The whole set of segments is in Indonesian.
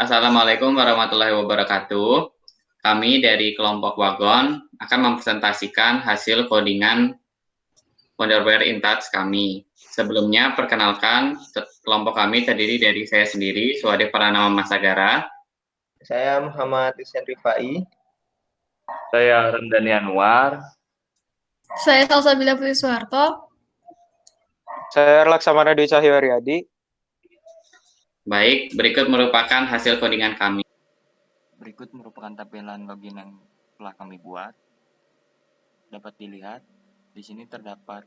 Assalamualaikum warahmatullahi wabarakatuh. Kami dari kelompok Wagon akan mempresentasikan hasil codingan Wonderware in Touch kami. Sebelumnya, perkenalkan, kelompok kami terdiri dari saya sendiri, Suade Pranama Masagara. Saya Muhammad Hussein Rifai. Saya Rendani Anwar. Saya Salsabila Putri Soeharto. Saya Laksamana Dwi Cahyoaryadi. Baik, berikut merupakan hasil codingan kami. Berikut merupakan tampilan login yang telah kami buat. Dapat dilihat, di sini terdapat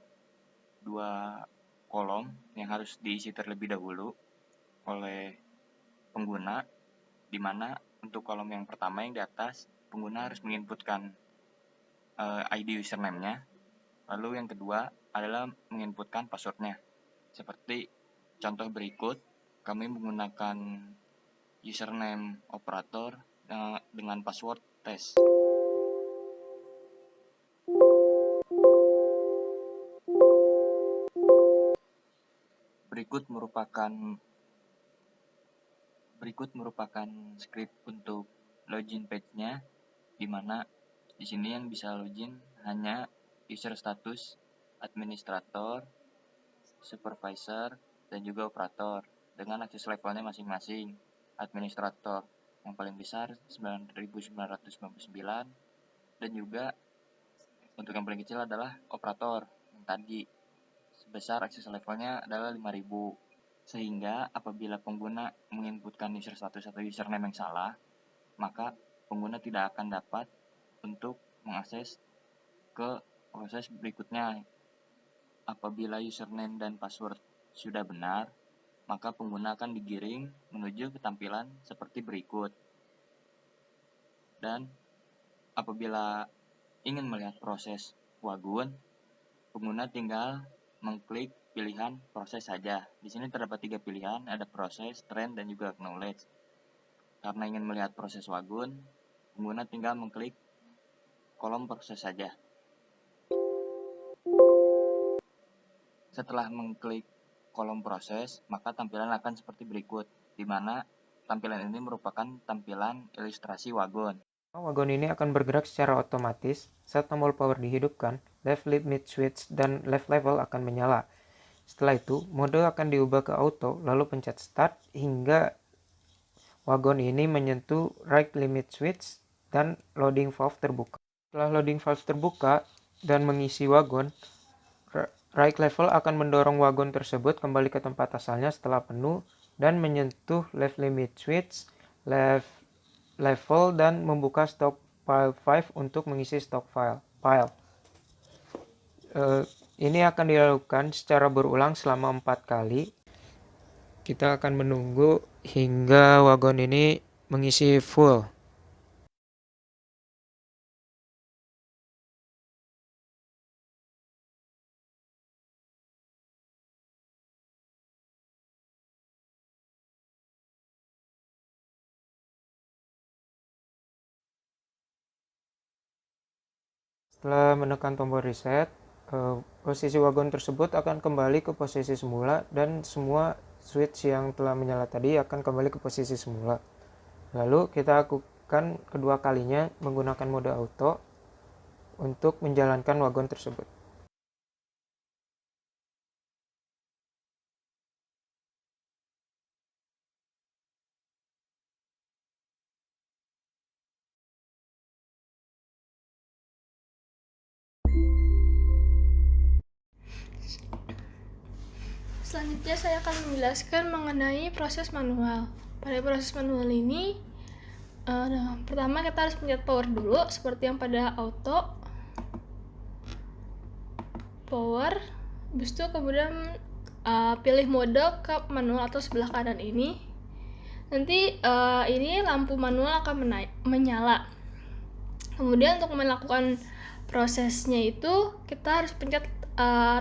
dua kolom yang harus diisi terlebih dahulu oleh pengguna, di mana untuk kolom yang pertama yang di atas, pengguna harus menginputkan ID username-nya. Lalu yang kedua adalah menginputkan password-nya. Seperti contoh berikut, kami menggunakan username operator dengan password tes. Berikut merupakan script untuk login page-nya, di mana di sini yang bisa login hanya user status, administrator, supervisor, dan juga operator dengan akses levelnya masing-masing. Administrator yang paling besar 9.999, dan juga untuk yang paling kecil adalah operator yang tadi sebesar akses levelnya adalah 5.000. Sehingga apabila pengguna menginputkan user status atau username yang salah, maka pengguna tidak akan dapat untuk mengakses ke proses berikutnya. Apabila username dan password sudah benar, maka pengguna akan digiring menuju ke tampilan seperti berikut. Dan apabila ingin melihat proses Wagon, pengguna tinggal mengklik pilihan proses saja. Di sini terdapat 3 pilihan, ada proses, trend, dan juga acknowledge. Karena ingin melihat proses Wagon, pengguna tinggal mengklik kolom proses saja. Setelah mengklik kolom proses, maka tampilan akan seperti berikut, di mana tampilan ini merupakan tampilan ilustrasi Wagon. Wagon ini akan bergerak secara otomatis saat tombol power dihidupkan, left limit switch dan left level akan menyala. Setelah itu, mode akan diubah ke auto, lalu pencet start hingga wagon ini menyentuh right limit switch dan loading valve terbuka. Setelah loading valve terbuka dan mengisi wagon, right level akan mendorong wagon tersebut kembali ke tempat asalnya setelah penuh dan menyentuh left limit switch, left level, dan membuka stock file 5 untuk mengisi stock file. Ini akan dilakukan secara berulang selama 4 kali. Kita akan menunggu hingga wagon ini mengisi full. Setelah menekan tombol reset, posisi wagon tersebut akan kembali ke posisi semula dan semua switch yang telah menyala tadi akan kembali ke posisi semula. Lalu kita lakukan kedua kalinya menggunakan mode auto untuk menjalankan wagon tersebut. Selanjutnya saya akan menjelaskan mengenai proses manual. Pada proses manual ini, pertama kita harus pencet power dulu, seperti yang pada auto. Power, habis itu kemudian pilih mode ke manual atau sebelah kanan ini. Nanti ini lampu manual akan menyala. Kemudian untuk melakukan prosesnya itu kita harus pencet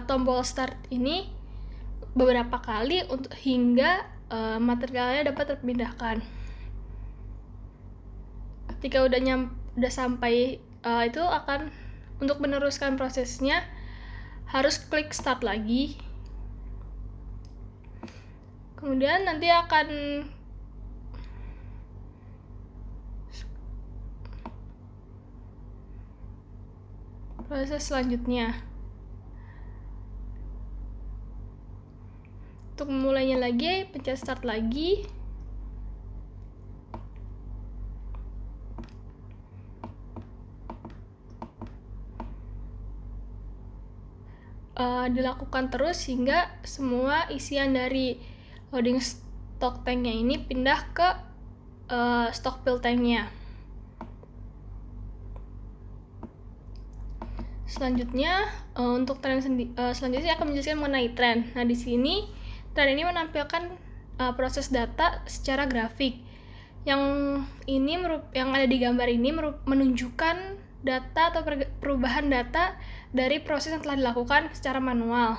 tombol start ini beberapa kali hingga materialnya dapat terpindahkan. Ketika udah sampai itu akan untuk meneruskan prosesnya harus klik start lagi. Kemudian nanti akan Proses selanjutnya. Untuk memulainya lagi, pencet start lagi. Dilakukan terus hingga semua isian dari loading stock tanknya ini pindah ke stockpile tanknya. Selanjutnya, untuk tren selanjutnya saya akan menjelaskan mengenai tren. Nah, di sini tren ini menampilkan proses data secara grafik. Yang ada di gambar ini menunjukkan data atau perubahan data dari proses yang telah dilakukan secara manual.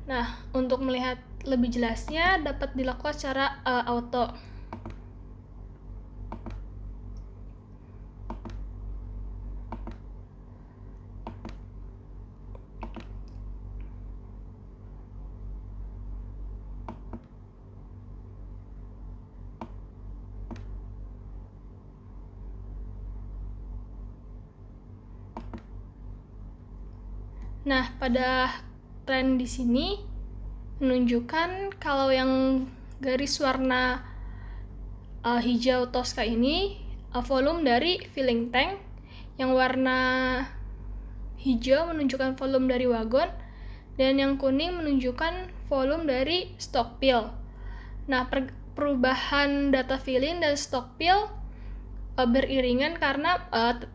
Nah, untuk melihat lebih jelasnya dapat dilakukan secara auto. Nah, pada tren di sini menunjukkan kalau yang garis warna hijau Tosca ini volume dari filling tank, yang warna hijau menunjukkan volume dari wagon, dan yang kuning menunjukkan volume dari stockpile. Nah, perubahan data filling dan stockpile beriringan karena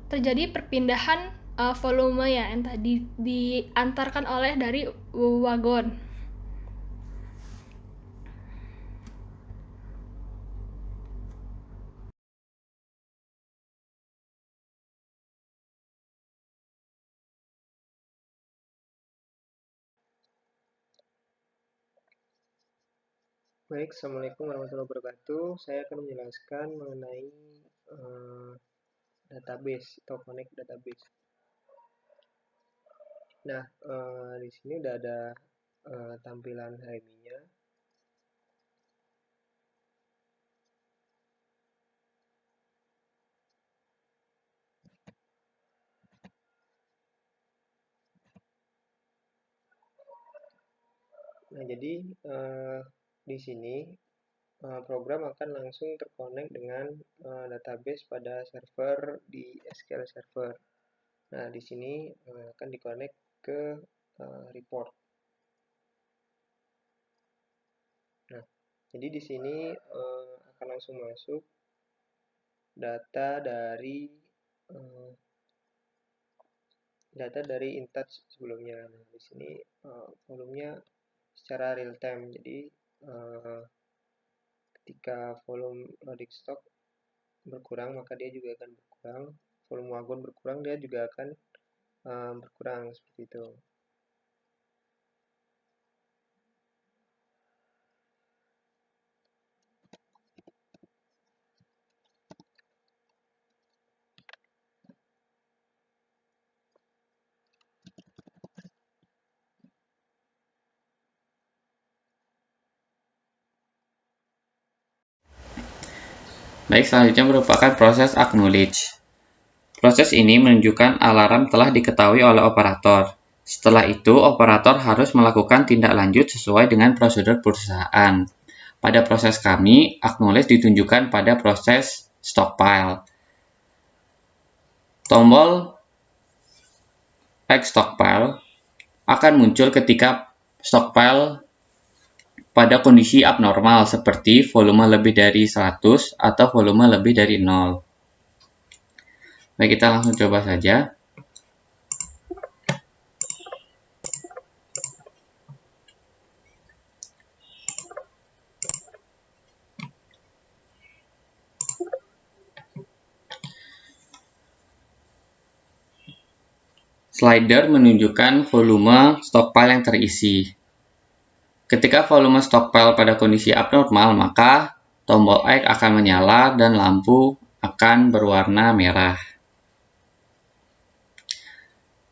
terjadi perpindahan volume ya yang tadi diantarkan oleh dari wagon. Baik, Assalamualaikum warahmatullahi wabarakatuh. Saya akan menjelaskan mengenai database atau connect database. Nah, di sini udah ada tampilan HMI-nya. Nah, jadi di sini program akan langsung terkonek dengan database pada server di SQL Server. Nah, di sini akan dikonek ke report. Nah, jadi di sini akan langsung masuk data dari InTouch sebelumnya. Nah, di sini volumenya secara real time. Jadi ketika volume loading stock berkurang, maka dia juga akan berkurang. Volume wagon berkurang, dia juga akan berkurang seperti itu. Baik, selanjutnya merupakan proses acknowledge. Proses ini menunjukkan alarm telah diketahui oleh operator. Setelah itu, operator harus melakukan tindak lanjut sesuai dengan prosedur perusahaan. Pada proses kami, acknowledge ditunjukkan pada proses stockpile. Tombol Pack Stockpile akan muncul ketika stockpile pada kondisi abnormal seperti volume lebih dari 100 atau volume lebih dari 0. Baik, kita langsung coba saja. Slider menunjukkan volume stockpile yang terisi. Ketika volume stockpile pada kondisi abnormal, maka tombol X akan menyala dan lampu akan berwarna merah.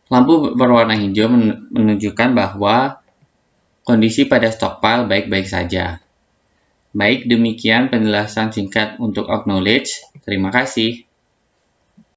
Lampu berwarna hijau menunjukkan bahwa kondisi pada stockpile baik-baik saja. Baik, demikian penjelasan singkat untuk acknowledge. Terima kasih.